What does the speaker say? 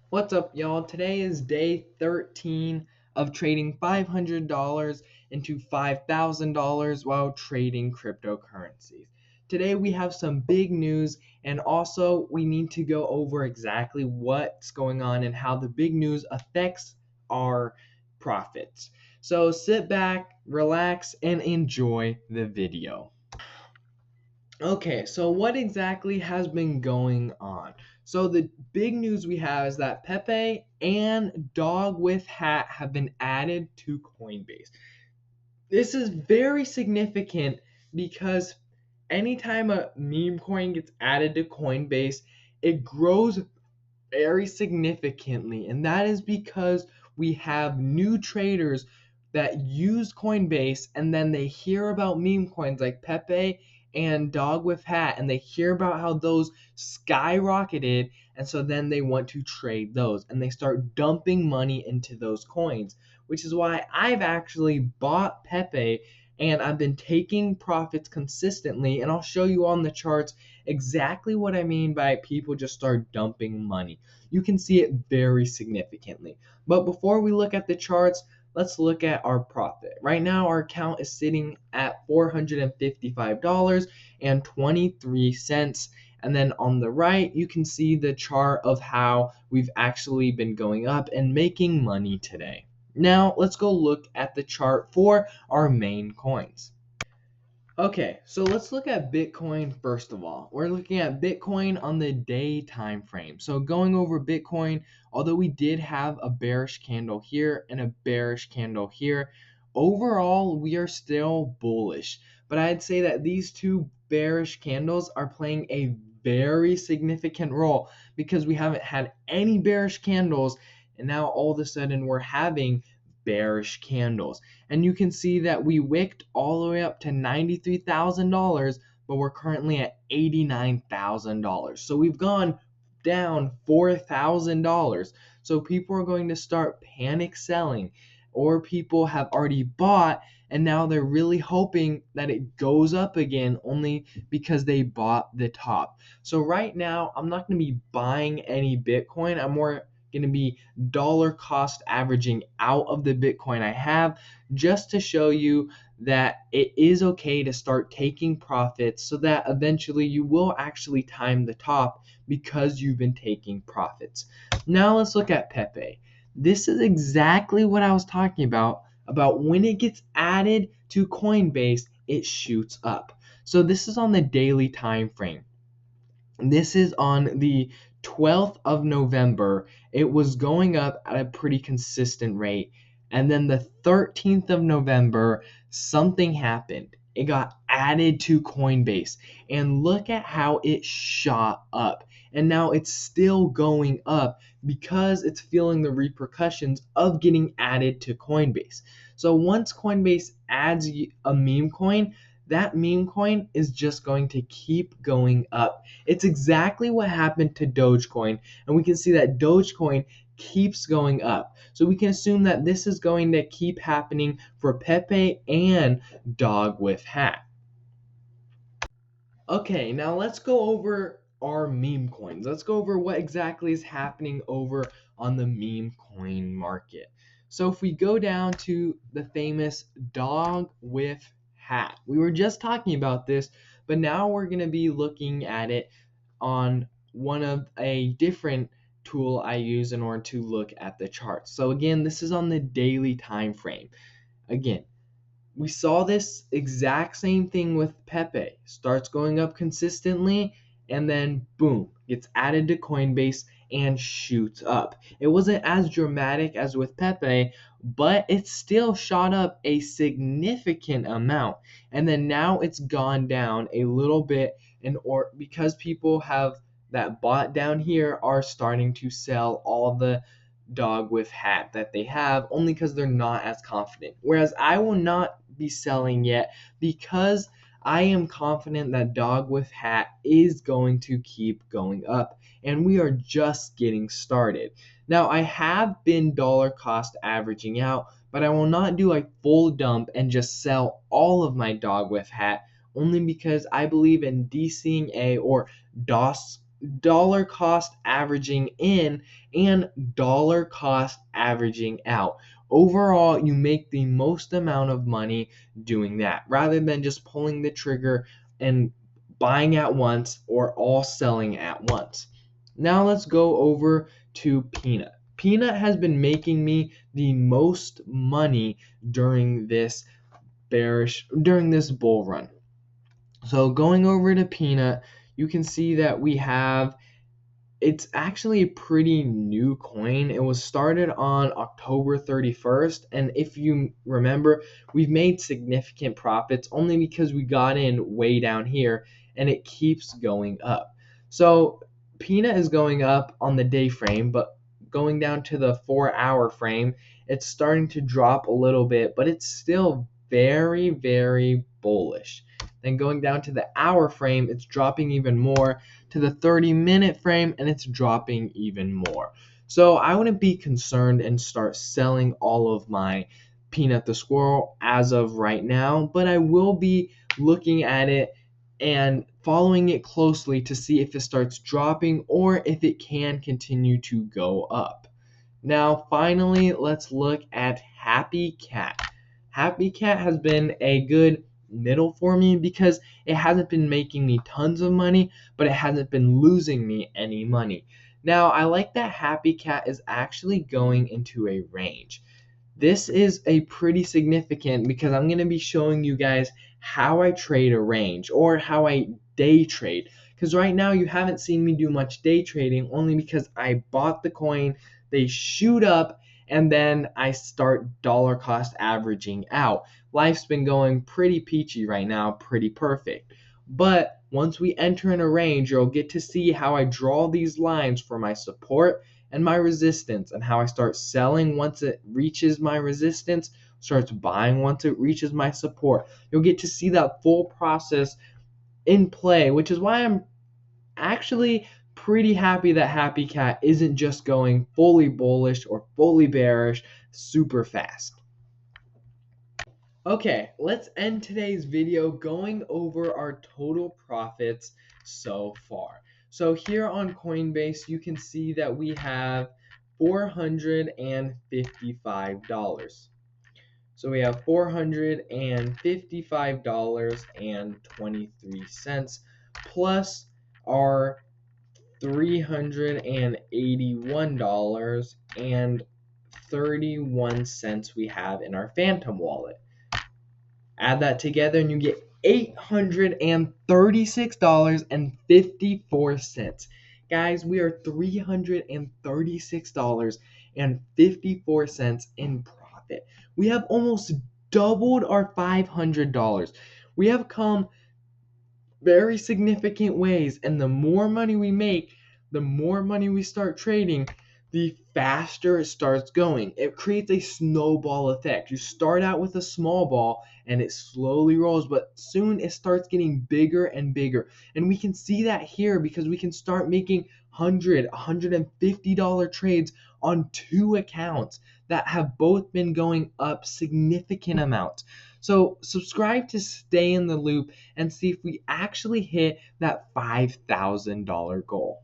What's up, y'all? Today is day 13 of trading $500 into $5,000 while trading cryptocurrencies. Today we have some big news, and also we need to go over exactly what's going on and how the big news affects our profits. So sit back, relax, and enjoy the video. Okay, so what exactly has been going on? So the big news we have is that Pepe and Dog with Hat have been added to Coinbase. This is very significant because anytime a meme coin gets added to Coinbase, it grows very significantly, and that is because we have new traders that use Coinbase and then they hear about meme coins like Pepe and Dog with Hat, and they hear about how those skyrocketed, and so then they want to trade those and they start dumping money into those coins, which is why I've actually bought Pepe and I've been taking profits consistently, and I'll show you on the charts exactly what I mean by people just start dumping money. You can see it very significantly. But before we look at the charts, let's look at our profit. Right now, our account is sitting at $455.23. And then on the right, you can see the chart of how we've actually been going up and making money today. Now, let's go look at the chart for our main coins. Okay, so let's look at Bitcoin first of all. We're looking at Bitcoin on the day time frame. So going over Bitcoin, although we did have a bearish candle here and a bearish candle here, overall we are still bullish. But I'd say that these two bearish candles are playing a very significant role because we haven't had any bearish candles, and now all of a sudden we're having bearish candles. And you can see that we wicked all the way up to $93,000, but we're currently at $89,000. So we've gone down $4,000. So people are going to start panic selling, or people have already bought and now they're really hoping that it goes up again only because they bought the top. So right now, I'm not going to be buying any Bitcoin. I'm more going to be dollar cost averaging out of the Bitcoin I have, just to show you that it is okay to start taking profits so that eventually you will actually time the top because you've been taking profits. Now let's look at Pepe. This is exactly what I was talking about when it gets added to Coinbase, it shoots up. So this is on the daily time frame. This is on the 12th of November. It was going up at a pretty consistent rate. And then the 13th of November, something happened. It got added to Coinbase. And look at how it shot up. And now it's still going up because it's feeling the repercussions of getting added to Coinbase. So once Coinbase adds a meme coin, that meme coin is just going to keep going up. It's exactly what happened to Dogecoin, and we can see that Dogecoin keeps going up. So we can assume that this is going to keep happening for Pepe and Dog with Hat. Okay, now let's go over our meme coins. Let's go over what exactly is happening over on the meme coin market. So if we go down to the famous Dog with Hat, we were just talking about this, but now we're going to be looking at it on one of a different tool I use in order to look at the charts. So again, this is on the daily time frame. Again, we saw this exact same thing with Pepe. Starts going up consistently and then boom, gets added to Coinbase and shoots up. It wasn't as dramatic as with Pepe, but it still shot up a significant amount. And then now it's gone down a little bit, and or because people have that bought down here are starting to sell all the Dog with Hat that they have, only because they're not as confident. Whereas I will not be selling yet because I am confident that Dog with Hat is going to keep going up, and we are just getting started. Now, I have been dollar cost averaging out, but I will not do a full dump and just sell all of my Dog with Hat, only because I believe in DCing or DOS dollar cost averaging in and dollar cost averaging out. Overall, you make the most amount of money doing that rather than just pulling the trigger and buying at once or all selling at once. Now let's go over to Peanut. Peanut has been making me the most money during this bull run. So going over to Peanut, you can see that it's actually a pretty new coin. It was started on October 31st, and if you remember, we've made significant profits only because we got in way down here and it keeps going up. So Peanut is going up on the day frame, but going down to the 4-hour frame, it's starting to drop a little bit, but it's still very, very bullish. Then going down to the hour frame, it's dropping even more, to the 30-minute frame, and it's dropping even more. So I wouldn't be concerned and start selling all of my Peanut the Squirrel as of right now, but I will be looking at it and following it closely to see if it starts dropping or if it can continue to go up. Now, finally, let's look at Happy Cat. Happy Cat has been a good middle for me because it hasn't been making me tons of money, but it hasn't been losing me any money. Now, I like that Happy Cat is actually going into a range. This is a pretty significant because I'm going to be showing you guys how I trade a range or how I day trade. Because right now you haven't seen me do much day trading only because I bought the coin, they shoot up, and then I start dollar cost averaging out. Life's been going pretty peachy right now, pretty perfect. But once we enter in a range, you'll get to see how I draw these lines for my support and my resistance, and how I start selling once it reaches my resistance, starts buying once it reaches my support. You'll get to see that full process in play, which is why I'm actually pretty happy that Happy Cat isn't just going fully bullish or fully bearish super fast. Okay, let's end today's video going over our total profits so far. So here on Coinbase, you can see that we have $455. So we have $455.23 plus our $381.31 we have in our Phantom wallet. Add that together and you get $836.54. Guys, we are $336.54 in profit. We have almost doubled our $500. We have come very significant ways, and the more money we make, the more money we start trading, the faster it starts going. It creates a snowball effect. You start out with a small ball and it slowly rolls, but soon it starts getting bigger and bigger. And we can see that here because we can start making $100, $150 trades on 2 accounts that have both been going up significant amounts. So subscribe to stay in the loop and see if we actually hit that $5,000 goal.